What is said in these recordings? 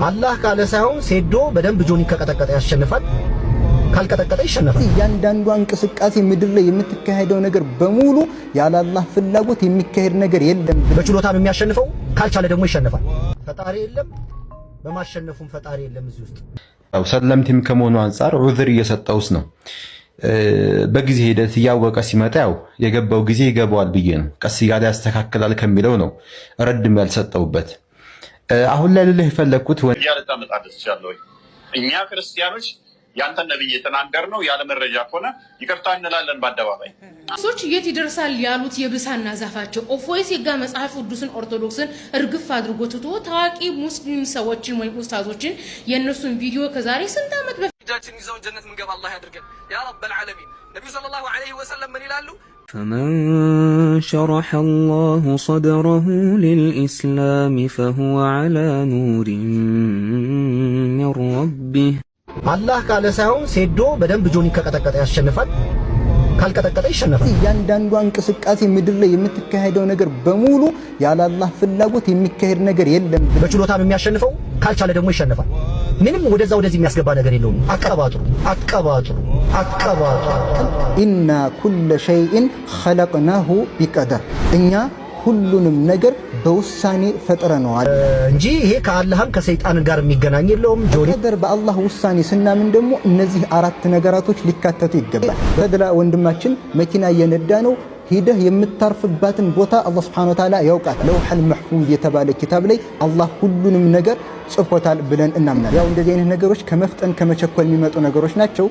አላህ ካለ ሳይሆን ሴዶ በደንብ ጆኒ ከቀጠቀጠ ያሸንፋል፣ ካልቀጠቀጠ ይሸነፋል። እያንዳንዱ እንቅስቃሴ ምድር ላይ የምትካሄደው ነገር በሙሉ ያለ አላህ ፍላጎት የሚካሄድ ነገር የለም። በችሎታም የሚያሸንፈው ካልቻለ ደግሞ ይሸነፋል። ፈጣሪ የለም፣ በማሸነፉም ፈጣሪ የለም። እዚህ ውስጥ ሰለምቲም ከመሆኑ አንፃር ዑዝር እየሰጠውስ ነው። በጊዜ ሂደት እያወቀ ሲመጣ ያው የገባው ጊዜ ይገባዋል ብዬ ነው። ቀስ እያለ ያስተካክላል ከሚለው ነው ረድም ያልሰጠውበት። አሁን ላይ ልልህ የፈለግኩት እኛ ክርስቲያኖች ያንተን ነብይ የተናገርነው ያለ መረጃ ከሆነ ይቅርታ እንላለን በአደባባይ። ሶች የት ይደርሳል ያሉት የብሳና ዛፋቸው ኦፎይስ የጋ መጽሐፍ ቅዱስን ኦርቶዶክስን እርግፍ አድርጎ ትቶ ታዋቂ ሙስሊም ሰዎችን ወይ ኡስታዞችን የነሱን ቪዲዮ ከዛሬ ስንት ዓመት በፊት ይዘው ጀነት ምንገባ አላህ ያድርገን ያ ረበል ዓለሚን። ነብዩ ሰለላሁ ዐለይሂ ወሰለም ምን ይላሉ? فمن شرح الله صدره للإسلام فهو على نور من ربه አላህ ካለ ሳይሆን ሴዶ በደንብ ጆኒ ከቀጠቀጠ ያሸንፋል፣ ካልቀጠቀጠ ይሸነፋል። እያንዳንዱ እንቅስቃሴ ምድር ላይ የምትካሄደው ነገር በሙሉ ያለ አላህ ፍላጎት የሚካሄድ ነገር የለም። በችሎታም የሚያሸንፈው ካልቻለ ደግሞ ይሸነፋል። ምንም ወደዚህ የሚያስገባ ነገር የለውም። አቀባጥሩ ኢና ኩለ ሸይእን ኸለቅናሁ ቢቀደር እኛ ሁሉንም ነገር በውሳኔ ፈጥረነዋል እንጂ ይሄ ከአላህም ከሰይጣን ጋር የሚገናኝ የለውም። ቀደር በአላህ ውሳኔ ስናምን ደግሞ እነዚህ አራት ነገራቶች ሊካተቱ ይገባል። በድላ ወንድማችን መኪና እየነዳ ነው። ሂደህ የምታርፍባትን ቦታ አላህ Subhanahu Wa Ta'ala ያውቃል። ለውሐል መሕፉዝ የተባለ ኪታብ ላይ አላህ ሁሉንም ነገር ጽፎታል ብለን እናምናለን። ያው እንደዚህ አይነት ነገሮች ከመፍጠን ከመቸኮል የሚመጡ ነገሮች ናቸው።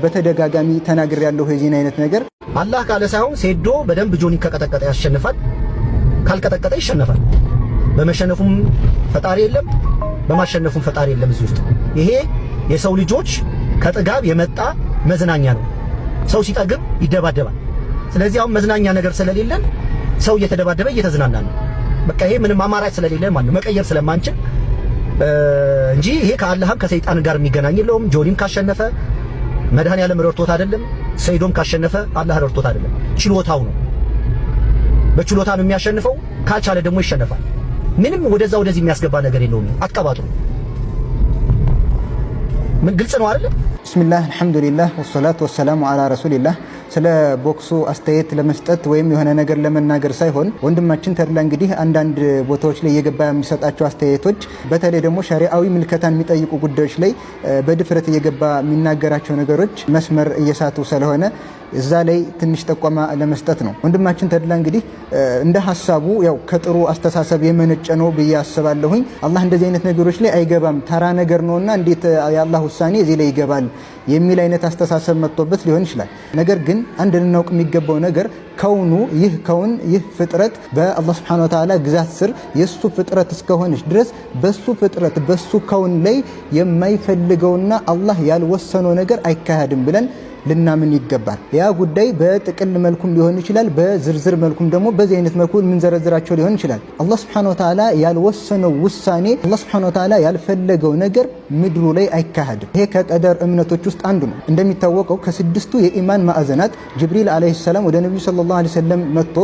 በተደጋጋሚ ተናግሬ ያለው የዚህን አይነት ነገር አላህ ካለ ሳይሆን ሴዶ በደንብ ጆኒ ከቀጠቀጠ ያሸንፋል፣ ካልቀጠቀጠ ይሸነፋል። በመሸነፉም ፈጣሪ የለም፣ በማሸነፉም ፈጣሪ የለም። እዚህ ውስጥ ይሄ የሰው ልጆች ከጥጋብ የመጣ መዝናኛ ነው። ሰው ሲጠግብ ይደባደባል። ስለዚህ አሁን መዝናኛ ነገር ስለሌለን ሰው እየተደባደበ እየተዝናና ነው። በቃ ይሄ ምንም አማራጭ ስለሌለ ማለት መቀየር ስለማንችል እንጂ ይሄ ከአላህም ከሰይጣን ጋር የሚገናኝ የለውም። ጆኒም ካሸነፈ መድኃኒዓለም ረድቶት አይደለም፣ ሰይዶም ካሸነፈ አላህ ረድቶት አይደለም፣ ችሎታው ነው። በችሎታም የሚያሸንፈው ካልቻለ ደግሞ ይሸነፋል። ምንም ወደዚህ የሚያስገባ ነገር የለውም። አትቀባጥሩ። ምን ግልጽ ነው አይደል? ቢስሚላህ አልሐምዱሊላህ ወሰላቱ ወሰላሙ ዐላ ረሱሊላህ። ስለ ቦክሱ አስተያየት ለመስጠት ወይም የሆነ ነገር ለመናገር ሳይሆን ወንድማችን ተድላ እንግዲህ አንዳንድ ቦታዎች ላይ እየገባ የሚሰጣቸው አስተያየቶች በተለይ ደግሞ ሸሪዓዊ ምልከታን የሚጠይቁ ጉዳዮች ላይ በድፍረት እየገባ የሚናገራቸው ነገሮች መስመር እየሳቱ ስለሆነ እዛ ላይ ትንሽ ጠቆማ ለመስጠት ነው። ወንድማችን ተድላ እንግዲህ እንደ ሐሳቡ ያው ከጥሩ አስተሳሰብ የመነጨ ነው ብዬ አስባለሁኝ። አላህ እንደዚህ አይነት ነገሮች ላይ አይገባም፣ ተራ ነገር ነውና እንዴት የአላህ ውሳኔ እዚህ ላይ ይገባል የሚል አይነት አስተሳሰብ መጥቶበት ሊሆን ይችላል። ነገር ግን አንድ ልናውቅ የሚገባው ነገር ከውኑ ይህ ፍጥረት በአላህ Subhanahu Wa Ta'ala ግዛት ስር የሱ ፍጥረት እስከሆነች ድረስ በሱ ፍጥረት በሱ ከውን ላይ የማይፈልገውና አላህ ያልወሰነው ነገር አይካሄድም ብለን ልናምን ይገባል። ያ ጉዳይ በጥቅል መልኩም ሊሆን ይችላል፣ በዝርዝር መልኩም ደግሞ በዚህ አይነት መልኩ የምንዘረዝራቸው ሊሆን ይችላል። አላህ Subhanahu Wa Ta'ala ያልወሰነው ውሳኔ አላህ Subhanahu Wa Ta'ala ያልፈለገው ነገር ምድሩ ላይ አይካሄድም። ይሄ ከቀደር እምነቶች ውስጥ አንዱ ነው። እንደሚታወቀው ከስድስቱ የኢማን ማዕዘናት ጅብሪል አለይሂ ሰላም ወደ ነብዩ ሰለላሁ ዐለይሂ ወሰለም መጥቶ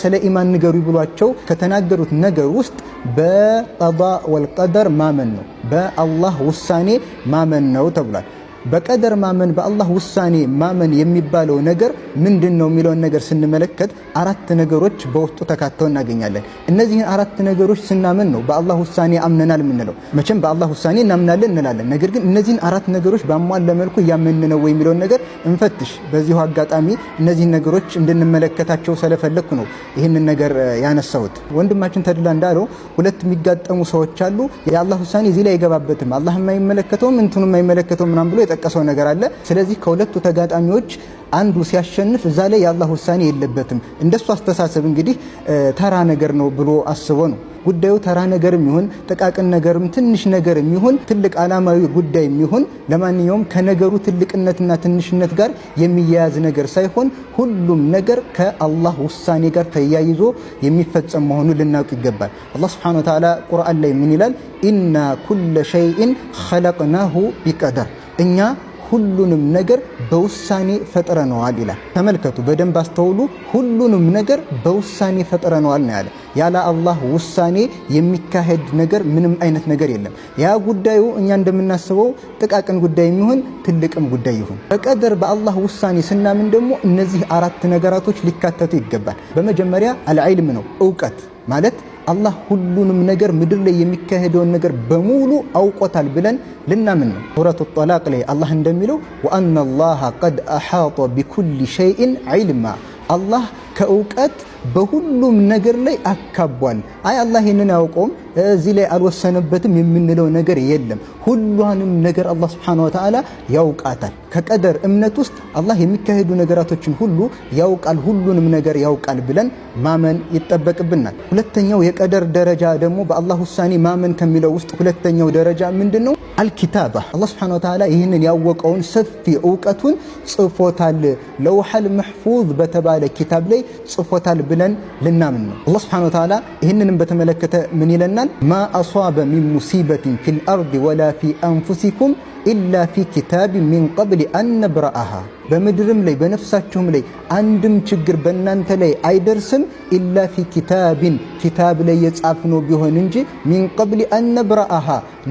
ስለ ኢማን ንገሩ ብሏቸው ከተናገሩት ነገር ውስጥ በቀዳ ወልቀደር ማመን ነው፣ በአላህ ውሳኔ ማመን ነው ተብሏል። በቀደር ማመን በአላህ ውሳኔ ማመን የሚባለው ነገር ምንድነው የሚለውን ነገር ስንመለከት አራት ነገሮች በውስጡ ተካተው እናገኛለን። እነዚህን አራት ነገሮች ስናመን ነው በአላህ ውሳኔ አምነናል የምንለው። መቼም በአላህ ውሳኔ እናምናለን እንላለን፣ ነገር ግን እነዚህን አራት ነገሮች ባሟላ መልኩ ያመን ነው ወይ የሚለውን ነገር እንፈትሽ። በዚሁ አጋጣሚ እነዚህን ነገሮች እንድንመለከታቸው ስለፈለኩ ነው ይህንን ነገር ያነሳሁት። ወንድማችን ተድላ እንዳለው ሁለት የሚጋጠሙ ሰዎች አሉ። የአላህ ውሳኔ እዚህ ላይ አይገባበትም፣ አላህ የማይመለከተውም እንትኑ የማይመለከተውም ምናምን ብሎ የጠቀሰው ነገር አለ። ስለዚህ ከሁለቱ ተጋጣሚዎች አንዱ ሲያሸንፍ እዛ ላይ የአላህ ውሳኔ የለበትም። እንደሱ አስተሳሰብ እንግዲህ ተራ ነገር ነው ብሎ አስቦ ነው። ጉዳዩ ተራ ነገርም ይሁን ጥቃቅን ነገርም ትንሽ ነገርም ይሁን ትልቅ ዓላማዊ ጉዳይም ይሁን ለማንኛውም ከነገሩ ትልቅነትና ትንሽነት ጋር የሚያያዝ ነገር ሳይሆን ሁሉም ነገር ከአላህ ውሳኔ ጋር ተያይዞ የሚፈጸም መሆኑን ልናውቅ ይገባል። አላህ Subhanahu Wa Ta'ala ቁርአን ላይ ምን ይላል? ኢና ኩለ ሸይእን ኸለቅናሁ ቢቀደር እኛ ሁሉንም ነገር በውሳኔ ፈጥረነዋል ይላል። ተመልከቱ፣ በደንብ አስተውሉ። ሁሉንም ነገር በውሳኔ ፈጥረነዋል ነው ያለ። ያለ አላህ ውሳኔ የሚካሄድ ነገር ምንም አይነት ነገር የለም። ያ ጉዳዩ እኛ እንደምናስበው ጥቃቅን ጉዳይ የሚሆን ትልቅም ጉዳይ ይሁን በቀደር በአላህ ውሳኔ ስናምን ደግሞ እነዚህ አራት ነገራቶች ሊካተቱ ይገባል። በመጀመሪያ አልዕልም ነው፣ እውቀት ማለት አላህ ሁሉንም ነገር ምድር ላይ የሚካሄደውን ነገር በሙሉ አውቆታል ብለን ልናምን ነው። ሱረቱ ጠላቅ ላይ አላህ እንደሚለው ወአነ አላህ ቀድ አሓጠ ቢኩሊ ሸይእን ዒልማ፣ አላህ ከእውቀት በሁሉም ነገር ላይ አካቧል። አይ አላህ ይህንን አያውቀውም እዚህ ላይ አልወሰነበትም የምንለው ነገር የለም። ሁሉንም ነገር አላህ ሱብሓነሁ ወተዓላ ያውቃታል። ከቀደር እምነት ውስጥ አላህ የሚካሄዱ ነገራቶችን ሁሉ ያውቃል፣ ሁሉንም ነገር ያውቃል ብለን ማመን ይጠበቅብናል። ሁለተኛው የቀደር ደረጃ ደግሞ በአላህ ውሳኔ ማመን ከሚለው ውስጥ ሁለተኛው ደረጃ ምንድነው? አልኪታባ። አላህ ሱብሓነሁ ወተዓላ ይህንን ያወቀውን ሰፊ እውቀቱን ጽፎታል፣ ለውሐል መሕፉዝ በተባለ ኪታብ ላይ ጽፎታል ብለን ልናምን ነው። አላህ ሱብሓነሁ ወተዓላ ይህንንም በተመለከተ ምን ይለናል? ማ አሷበ ሚን ሙሲበትን ፊል አርድ ወላ ፊ አንፉሲኩም ኢላ ፊ ኪታብ ሚን ቀብል አን ነብረአሃ፣ በምድርም ላይ በነፍሳችሁም ላይ አንድም ችግር በእናንተ ላይ አይደርስም ኢላ ፊ ኪታብን፣ ኪታብ ላይ የጻፍነው ቢሆን እንጂ ሚን ቀብል አን ነብረአሃ፣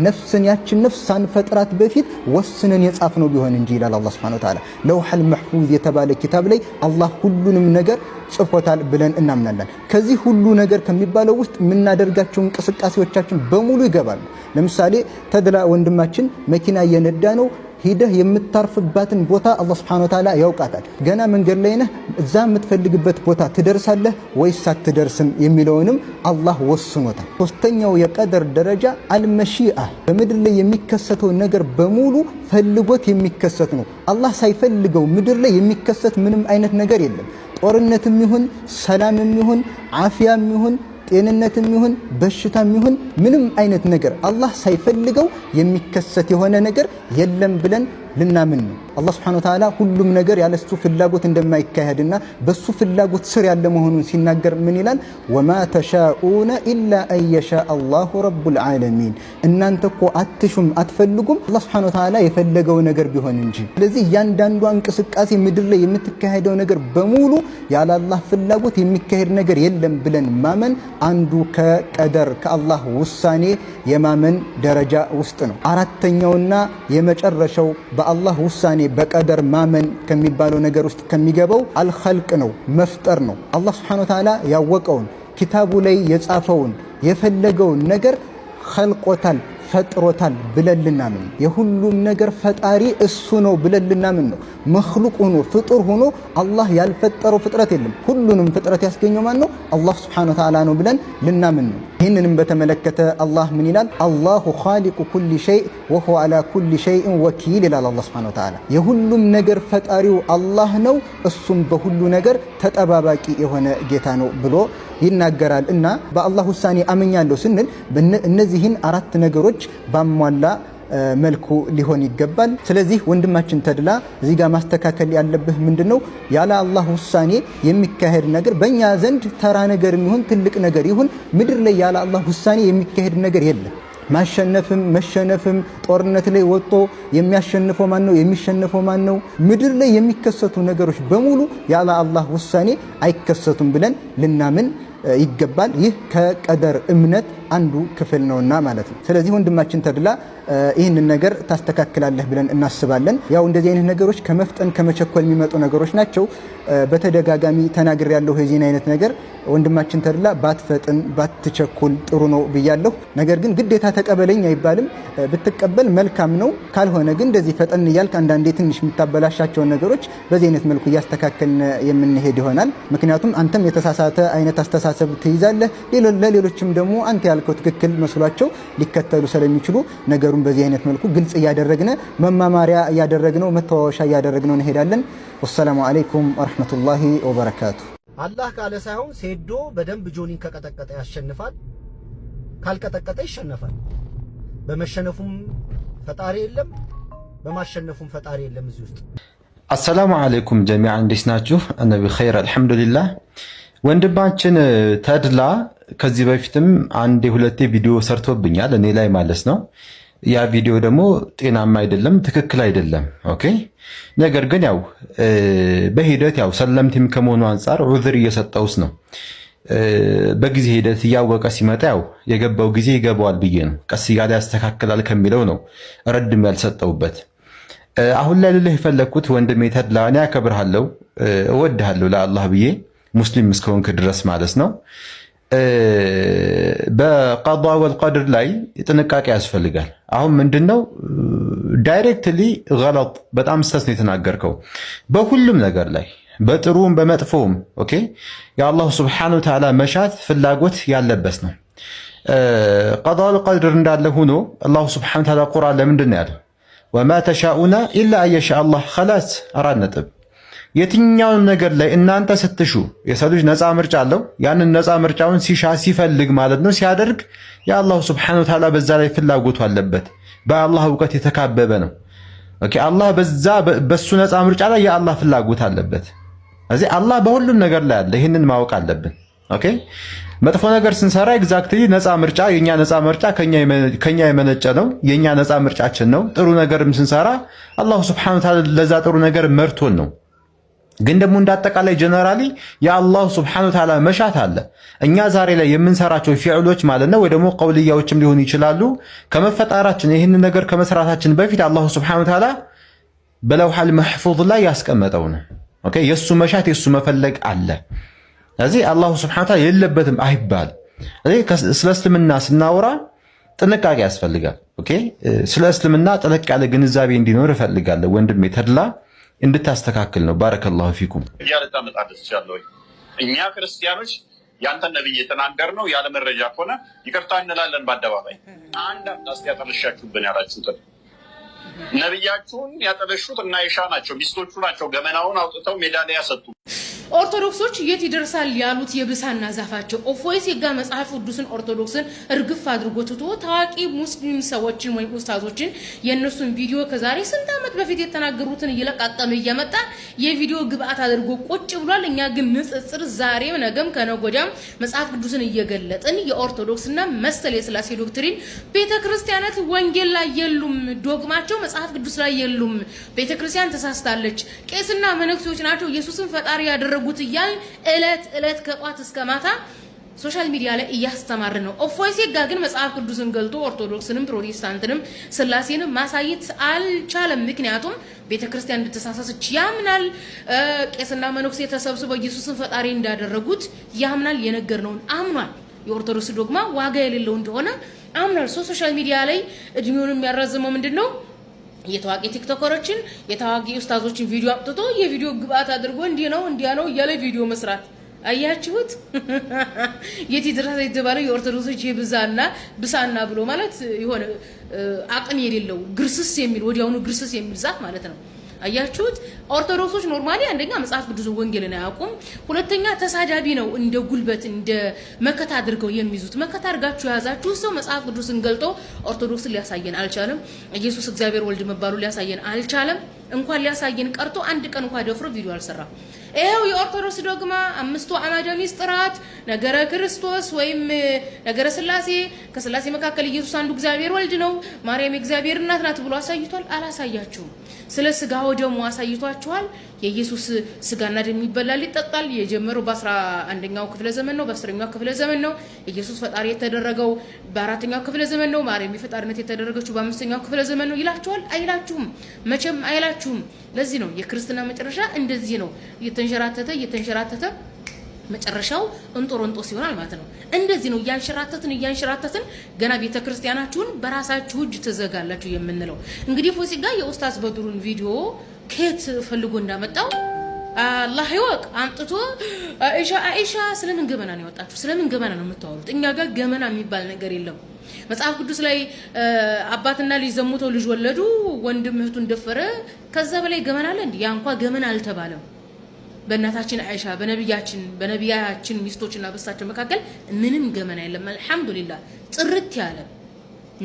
ነፍስን ያችን ነፍስ ሳንፈጥራት በፊት ወስነን የጻፍነው ቢሆን እንጂ ይላል አላህ ሱብሓነሁ ወተዓላ። ለውሐል መሕፉዝ የተባለ ኪታብ ላይ አላህ ሁሉንም ነገር ጽፎታል ብለን እናምናለን። ከዚህ ሁሉ ነገር ከሚባለው ውስጥ የምናደርጋቸው እንቅስቃሴዎቻችን በሙሉ ይገባሉ። ለምሳሌ ተድላ ወንድማችን መኪና እየነዳ ነው። ሂደህ የምታርፍባትን ቦታ አላህ ሱብሓነሁ ወተዓላ ያውቃታል። ገና መንገድ ላይ ነህ፣ እዛ የምትፈልግበት ቦታ ትደርሳለህ ወይስ አትደርስም የሚለውንም አላህ ወስኖታል። ሶስተኛው የቀደር ደረጃ አልመሺአ፣ በምድር ላይ የሚከሰተው ነገር በሙሉ ፈልጎት የሚከሰት ነው። አላህ ሳይፈልገው ምድር ላይ የሚከሰት ምንም አይነት ነገር የለም። ጦርነትም ይሁን ሰላምም ይሁን ዓፊያም ይሁን ጤንነትም ይሁን በሽታም ይሁን ምንም አይነት ነገር አላህ ሳይፈልገው የሚከሰት የሆነ ነገር የለም ብለን ልናምን ነው። አላህ ሱብሓነሁ ወተዓላ ሁሉም ነገር ያለሱ ፍላጎት እንደማይካሄድና በሱ ፍላጎት ስር ያለ መሆኑን ሲናገር ምን ይላል? ወማ ተሻኡነ ኢላ አን የሻአ አላሁ ረቡል ዓለሚን፣ እናንተ እኮ አትሹም አትፈልጉም አላህ ሱብሓነሁ ወተዓላ የፈለገው ነገር ቢሆን እንጂ። ስለዚህ እያንዳንዷ እንቅስቃሴ ምድር ላይ የምትካሄደው ነገር በሙሉ ያለ አላህ ፍላጎት የሚካሄድ ነገር የለም ብለን ማመን አንዱ ከቀደር ከአላህ ውሳኔ የማመን ደረጃ ውስጥ ነው። አራተኛውና የመጨረሻው በአላህ ውሳኔ በቀደር ማመን ከሚባለው ነገር ውስጥ ከሚገባው አልኸልቅ ነው፣ መፍጠር ነው። አላህ ሱብሓነሁ ወተዓላ ያወቀውን ኪታቡ ላይ የጻፈውን የፈለገውን ነገር ኸልቆታል፣ ፈጥሮታል ብለን ልናምን፣ የሁሉም ነገር ፈጣሪ እሱ ነው ብለን ልናምን ነው። መኽሉቅ ሆኖ ፍጡር ሆኖ አላህ ያልፈጠረው ፍጥረት የለም። ሁሉንም ፍጥረት ያስገኘው ማን ነው? አላህ ሱብሓነሁ ወተዓላ ነው ብለን ልናምን ነው። ይህንንም በተመለከተ አላህ ምን ይላል? አላሁ ኻሊቁ ኩሊ ሸይእ ወሁወ ዐላ ኩሊ ሸይእን ወኪል ይላል አላህ ሱብሓነሁ ወተዓላ። የሁሉም ነገር ፈጣሪው አላህ ነው፣ እሱም በሁሉ ነገር ተጠባባቂ የሆነ ጌታ ነው ብሎ ይናገራል። እና በአላህ ውሳኔ አመኛለሁ ስንል እነዚህን አራት ነገሮች ባሟላ መልኩ ሊሆን ይገባል። ስለዚህ ወንድማችን ተድላ እዚህ ጋር ማስተካከል ያለብህ ምንድነው? ያለ አላህ ውሳኔ የሚካሄድ ነገር በእኛ ዘንድ ተራ ነገር ይሁን ትልቅ ነገር ይሁን ምድር ላይ ያለ አላህ ውሳኔ የሚካሄድ ነገር የለም። ማሸነፍም መሸነፍም ጦርነት ላይ ወጥቶ የሚያሸንፈው ማን ነው? የሚሸነፈው ማን ነው? ምድር ላይ የሚከሰቱ ነገሮች በሙሉ ያለ አላህ ውሳኔ አይከሰቱም ብለን ልናምን ይገባል። ይህ ከቀደር እምነት አንዱ ክፍል ነውና ማለት ነው። ስለዚህ ወንድማችን ተድላ ይህንን ነገር ታስተካክላለህ ብለን እናስባለን። ያው እንደዚህ አይነት ነገሮች ከመፍጠን ከመቸኮል የሚመጡ ነገሮች ናቸው። በተደጋጋሚ ተናግር ያለው የዚህን አይነት ነገር ወንድማችን ተድላ ባትፈጥን ባትቸኩል ጥሩ ነው ብያለሁ። ነገር ግን ግዴታ ተቀበለኝ አይባልም። ብትቀበል መልካም ነው። ካልሆነ ግን እንደዚህ ፈጠን እያልክ አንዳንዴ ትንሽ የምታበላሻቸውን ነገሮች በዚህ አይነት መልኩ እያስተካከልን የምንሄድ ይሆናል። ምክንያቱም አንተም የተሳሳተ አይነት አስተሳሰብ ትይዛለህ፣ ለሌሎችም ደግሞ አንተ ያልከው ትክክል መስሏቸው ሊከተሉ ስለሚችሉ ነገሩን በዚህ አይነት መልኩ ግልጽ እያደረግነ መማማሪያ እያደረግነው መተዋወሻ እያደረግነው እንሄዳለን። ወሰላሙ አለይኩም ወራህመቱላሂ ወበረካቱ። አላህ ካለ ሳይሆን ሴዶ በደንብ ጆኒን ከቀጠቀጠ ያሸንፋል፣ ካልቀጠቀጠ ይሸነፋል። በመሸነፉም ፈጣሪ የለም፣ በማሸነፉም ፈጣሪ የለም። እዚህ ውስጥ አሰላሙ አለይኩም ጀሚዓ፣ እንዴት ናችሁ? እኔ በኸይር አልሐምዱሊላህ። ወንድማችን ተድላ ከዚህ በፊትም አንዴ ሁለቴ ቪዲዮ ሰርቶብኛል እኔ ላይ ማለት ነው። ያ ቪዲዮ ደግሞ ጤናማ አይደለም፣ ትክክል አይደለም። ኦኬ። ነገር ግን ያው በሂደት ያው ሰለምቲም ከመሆኑ አንፃር ዑዝር እየሰጠውስ ነው። በጊዜ ሂደት እያወቀ ሲመጣ ያው የገባው ጊዜ ይገባዋል ብዬ ነው። ቀስ እያለ ያስተካክላል ከሚለው ነው ረድም ያልሰጠውበት። አሁን ላይ ልልህ የፈለግኩት ወንድሜ ተድላ እኔ አከብርሃለሁ፣ እወድሃለሁ ለአላህ ብዬ ሙስሊም እስከሆንክ ድረስ ማለት ነው። በቀዷ ወልቀድር ላይ ጥንቃቄ ያስፈልጋል። አሁን ምንድነው ዳይሬክትሊ ገለጥ በጣም ስህተት ነው የተናገርከው በሁሉም ነገር ላይ በጥሩም በመጥፎም። ኦኬ የአላሁ ስብሓነሁ ወተዓላ መሻት ፍላጎት ያለበት ነው። ቀዷ ወልቀድር እንዳለ ሆኖ አላሁ ስብሓነሁ ወተዓላ ቁርአን ለምንድን ነው ያለው? ወማ ተሻኡና ኢላ አየሻ አላህ ኸላስ 4 ነጥብ። የትኛውን ነገር ላይ እናንተ ስትሹ የሰው ልጅ ነፃ ምርጫ አለው። ያንን ነፃ ምርጫውን ሲሻ ሲፈልግ ማለት ነው ሲያደርግ የአላሁ ስብሓነሁ ወተዓላ በዛ ላይ ፍላጎቱ አለበት። በአላህ እውቀት የተካበበ ነው። ኦኬ አላህ በሱ ነፃ ምርጫ ላይ የአላህ ፍላጎት አለበት። ስለዚህ አላህ በሁሉም ነገር ላይ አለ። ይህንን ማወቅ አለብን። ኦኬ መጥፎ ነገር ስንሰራ ኤግዛክትሊ ነፃ ምርጫ የኛ ነፃ ምርጫ ከኛ የመነጨ ነው። የኛ ነፃ ምርጫችን ነው። ጥሩ ነገርም ስንሰራ አላሁ ስብሓነሁ ወተዓላ ለዛ ጥሩ ነገር መርቶን ነው። ግን ደግሞ እንዳጠቃላይ ጀነራሊ የአላሁ ስብሓነሁ ወተዓላ መሻት አለ። እኛ ዛሬ ላይ የምንሰራቸው ፊዕሎች ማለት ነው ወይ ደግሞ ቀውልያዎችም ሊሆኑ ይችላሉ ከመፈጠራችን ይህን ነገር ከመስራታችን በፊት አላሁ ስብሓነሁ ወተዓላ በለውሐል መሕፉዝ ላይ ያስቀመጠው ነው። ኦኬ የሱ መሻት የሱ መፈለግ አለ። ስለዚህ አላሁ ስብሓነሁ ወተዓላ የለበትም አይባል። ስለ እስልምና ስናወራ ጥንቃቄ ያስፈልጋል። ኦኬ ስለ እስልምና ጠለቅ ያለ ግንዛቤ እንዲኖር እፈልጋለሁ ወንድሜ ተድላ እንድታስተካክል ነው። ባረከላሁ ፊኩም። ያለታ መጣደስ ይችላል። እኛ ክርስቲያኖች ያንተን ነብይ የተናገርነው ያለ መረጃ ከሆነ ይቅርታ እንላለን በአደባባይ። አንድ አምጣስ ያጠለሻችሁብን ያላችሁትን ነብያችሁን ያጠለሹት እና አይሻ ናቸው፣ ሚስቶቹ ናቸው። ገመናውን አውጥተው ሜዳሊያ ሰጡ። ኦርቶዶክሶች የት ይደርሳል ያሉት የብሳና ዛፋቸው ኦፎይስ የጋ መጽሐፍ ቅዱስን ኦርቶዶክስን እርግፍ አድርጎ ትቶ ታዋቂ ሙስሊም ሰዎችን ወይም ኡስታዞችን የነሱን ቪዲዮ ከዛሬ ስንት ዓመት በፊት የተናገሩትን እየለቃቀመ እየመጣ የቪዲዮ ግብአት አድርጎ ቁጭ ብሏል። እኛ ግን ንጽጽር ዛሬም ነገም ከነጎዳም መጽሐፍ ቅዱስን እየገለጥን የኦርቶዶክስና መሰል የስላሴ ዶክትሪን ቤተክርስቲያናት ወንጌል ላይ የሉም፣ ዶግማቸው መጽሐፍ ቅዱስ ላይ የሉም፣ ቤተክርስቲያን ተሳስታለች፣ ቄስና መነኩሴዎች ናቸው ኢየሱስን ፈጣሪ ያደረጉት እያል እለት ከጧት እስከ ማታ ሶሻል ሚዲያ ላይ እያስተማር ነው። ኦፎይስ ጋር ግን መጽሐፍ ቅዱስን ገልጦ ኦርቶዶክስንም ፕሮቴስታንትንም ስላሴንም ማሳየት አልቻለም። ምክንያቱም ቤተክርስቲያን እንድትሳሳሰች ያምናል። ቄስና መነኩሴ ተሰብስበው ኢየሱስን ፈጣሪ እንዳደረጉት ያምናል። የነገርነውን አምኗል። የኦርቶዶክስ ዶግማ ዋጋ የሌለው እንደሆነ አምናል። ሶሻል ሚዲያ ላይ እድሜውን የሚያራዝመው ምንድነው? የታዋቂ ቲክቶከሮችን የታዋቂ ኡስታዞችን ቪዲዮ አጥቶ የቪዲዮ ግብአት አድርጎ እንዲያ ነው ያለ ቪዲዮ መስራት። አያችሁት? የት ይደረስ የተባለው የኦርቶዶክሶች ብሳና ብሎ ማለት የሆነ አቅም የሌለው ግርስስ የሚል ወዲያውኑ ግርስስ የሚል ዛፍ ማለት ነው። አያችሁት? ኦርቶዶክሶች ኖርማሊ አንደኛ መጽሐፍ ቅዱስ ወንጌልን አያውቁም፣ ሁለተኛ ተሳዳቢ ነው እንደ ጉልበት እንደ መከታ አድርገው የሚይዙት። መከታ አድርጋችሁ ያዛችሁ ሰው መጽሐፍ ቅዱስን ገልጦ ኦርቶዶክስን ሊያሳየን አልቻለም። ኢየሱስ እግዚአብሔር ወልድ መባሉ ሊያሳየን አልቻለም። እንኳን ሊያሳየን ቀርቶ አንድ ቀን እንኳን ደፍሮ ቪዲዮ አልሰራም። ይሄው የኦርቶዶክስ ዶግማ አምስቱ አዕማደ ምስጢራት ነገረ ክርስቶስ ወይም ነገረ ስላሴ ከስላሴ መካከል ኢየሱስ አንዱ እግዚአብሔር ወልድ ነው፣ ማርያም የእግዚአብሔር እናት ናት ብሎ አሳይቷል። አላሳያችሁም። ስለ ስጋው ደሙ አሳይቷችኋል። የኢየሱስ ስጋና ደም ይበላል ይጠጣል የጀመረው በ11ኛው ክፍለ ዘመን ነው፣ በ10ኛው ክፍለ ዘመን ነው። ኢየሱስ ፈጣሪ የተደረገው በ4ኛው ክፍለ ዘመን ነው። ማርያም የፈጣሪነት የተደረገችው በ5ኛው ክፍለ ዘመን ነው ይላችኋል። አይላችሁም፣ መቼም አይላችሁም። ለዚህ ነው የክርስትና መጨረሻ እንደዚህ ነው፣ እየተንሸራተተ መጨረሻው እንጦሮንጦስ ይሆናል ማለት ነው። እንደዚህ ነው እያንሸራተትን ገና ቤተክርስቲያናችሁን በራሳችሁ እጅ ትዘጋላችሁ የምንለው። እንግዲህ ፎሲ ጋር የኡስታዝ በድሩን ቪዲዮ ከየት ፈልጎ እንዳመጣው አላህ ይወቅ አምጥቶ አይሻ ስለምን ገመና ነው ያወጣችሁ? ስለምን ገመና ነው የምታወሩት? እኛ ጋር ገመና የሚባል ነገር የለም። መጽሐፍ ቅዱስ ላይ አባትና ልጅ ዘሙተው ልጅ ወለዱ፣ ወንድም እህቱን ደፈረ፣ ከዛ በላይ ገመና አለ እንዴ? ያ እንኳን ገመና አልተባለም። በእናታችን አይሻ በነቢያችን ሚስቶችና በሳቸው መካከል ምንም ገመና የለም። አልሐምዱሊላህ ጥርት ያለ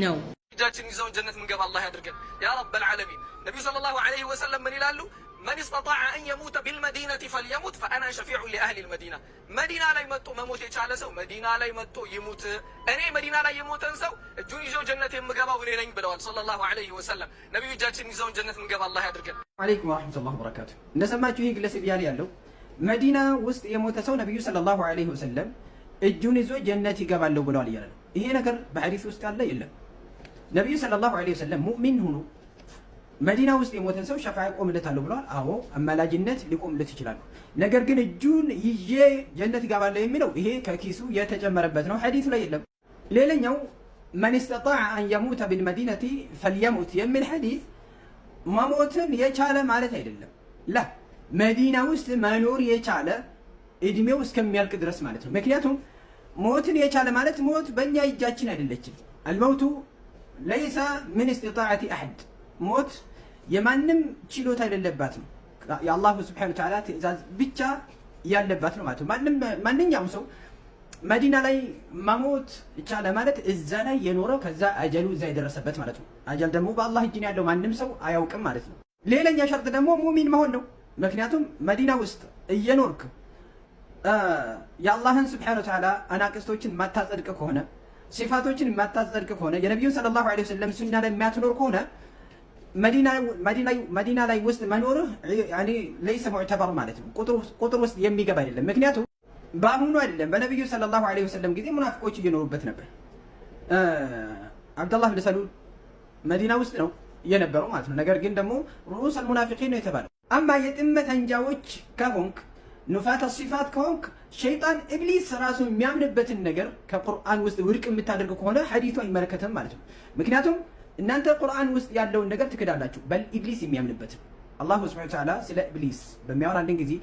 ነው። እጃችን ይዘውን ጀነት ምንገባ አላህ ያድርገን ያ ረበል ዓለሚን። ነብዩ ሰለላሁ ዐለይሂ ወሰለም ምን ይላሉ? መን استطاع ان يموت بالمدينه فليمت فانا شفيع لاهل المدينه መዲና ላይ መጥቶ መሞት የቻለ ሰው መዲና ላይ መጥቶ ይሙት። እኔ መዲና ላይ የሞተን ሰው እጁን ይዞ ጀነት የምገባው እኔ ነኝ ብለዋል ሰለላሁ ዐለይሂ ወሰለም። ነብዩ እጃችን ይዘውን ጀነት እንገባ አላህ ያድርገን። ወአለይኩም ወራህመቱላሂ ወበረካቱ። እንደሰማችሁ ይህ ግለሰብ ያለ ያለው መዲና ውስጥ የሞተ ሰው ነብዩ ሰለላሁ ዐለይሂ ወሰለም እጁን ይዞ ጀነት ይገባል ብለዋል እያለ ነው። ይሄ ነገር በሐዲስ ውስጥ አለ የለም? ነብዩ ሰለላሁ ዐለይሂ ወሰለም ሙእሚን ሆኖ መዲና ውስጥ የሞተን ሰው ሸፋዓ ይቆምለታል ብለዋል። አዎ አማላጅነት ሊቆምለት ይችላል። ነገር ግን እጁን ይዤ ጀነት ይገባል የሚለው ይሄ ከኪሱ የተጨመረበት ነው፣ ሐዲሱ ላይ የለም። ሌላኛው መን استطاع ان يموت بالمدينه فليمت የሚል ሐዲስ መሞትን የቻለ ማለት አይደለም። ላ መዲና ውስጥ መኖር የቻለ እድሜው እስከሚያልቅ ድረስ ማለት ነው። ምክንያቱም ሞትን የቻለ ማለት ሞት በእኛ እጃችን አይደለችም። አልመውቱ ለይሰ ምን استطاعة احد ሞት የማንም ችሎታ የሌለባት ነው። የአላሁ ስብሐነሁ ወተዓላ ትእዛዝ ብቻ ያለባት ነው ማለት ነው። ማንኛውም ሰው መዲና ላይ መሞት ይቻለ ማለት እዛ ላይ የኖረው ከዛ አጀሉ እዛ የደረሰበት ማለት ነው። አጀል ደግሞ በአላህ እጅ ያለው ማንም ሰው አያውቅም ማለት ነው። ሌላኛ ሸርጥ ደግሞ ሙእሚን መሆን ነው። ምክንያቱም መዲና ውስጥ እየኖርክ የአላህን ስብሐነሁ ወተዓላ አናቅስቶችን ማታጸድቅ ከሆነ ሲፋቶችን ማታጸድቅ ከሆነ የነቢዩን ሰለላሁ ዐለይሂ ወሰለም ሱና ላይ የሚያትኖር ከሆነ መዲና ላይ ውስጥ መኖርህ ያኔ ለይሰ ሙዕተበር ማለት ነው። ቁጥር ውስጥ የሚገባ አይደለም። ምክንያቱም በአሁኑ አይደለም በነቢዩ ሰለላሁ ዐለይሂ ወሰለም ጊዜ ሙናፊቆች እየኖሩበት ነበር። አብደላህ ብን ሰሉል መዲና ውስጥ ነው የነበረው ማለት ነው። ነገር ግን ደግሞ ሩኡሰል ሙናፊቂን ነው የተባለው። አማ የጥመት አንጃዎች ከሆንክ ኑፋተ ሲፋት ከሆንክ ሸይጣን ኢብሊስ ራሱ የሚያምንበትን ነገር ከቁርአን ውስጥ ውድቅ የምታደርግ ከሆነ ሐዲሱ አይመለከትም ማለት ነው። ምክንያቱም እናንተ ቁርአን ውስጥ ያለውን ነገር ትክዳላችሁ። በል ኢብሊስ የሚያምንበት አላሁ ሱብሓነሁ ወተዓላ ስለ ኢብሊስ በሚያወራ አንድ ጊዜ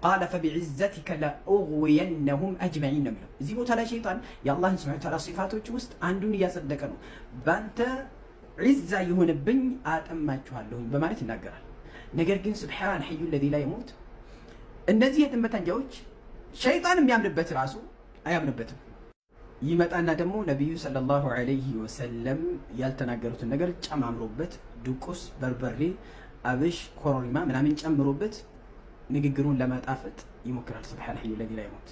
ቃለ ፈቢዕዘቲከ ለኡግዊየነሁም አጅመዒን ነው የሚለው። እዚህ ቦታ ላይ ሸይጣን የአላህን ሱብሓነሁ ወተዓላ ሲፋቶች ውስጥ አንዱን እያጸደቀ ነው። በአንተ ዒዛ ይሁንብኝ አጠማችኋለሁኝ በማለት ይናገራል። ነገር ግን ሱብሓነ ሐዩ ለዚ ላ የሙት እነዚህ የጥመት አንጃዎች ሸይጣን የሚያምንበት ራሱ አያምንበትም። ይመጣና ደግሞ ነቢዩ ሰለላሁ ዐለይሂ ወሰለም ያልተናገሩትን ነገር ጨማምሮበት ድቁስ፣ በርበሬ፣ አብሽ፣ ኮረሪማ ምናምን ጨምሮበት ንግግሩን ለማጣፈጥ ይሞክራል። ሱብሓነ ሐዩ ለዚ ላ የሙት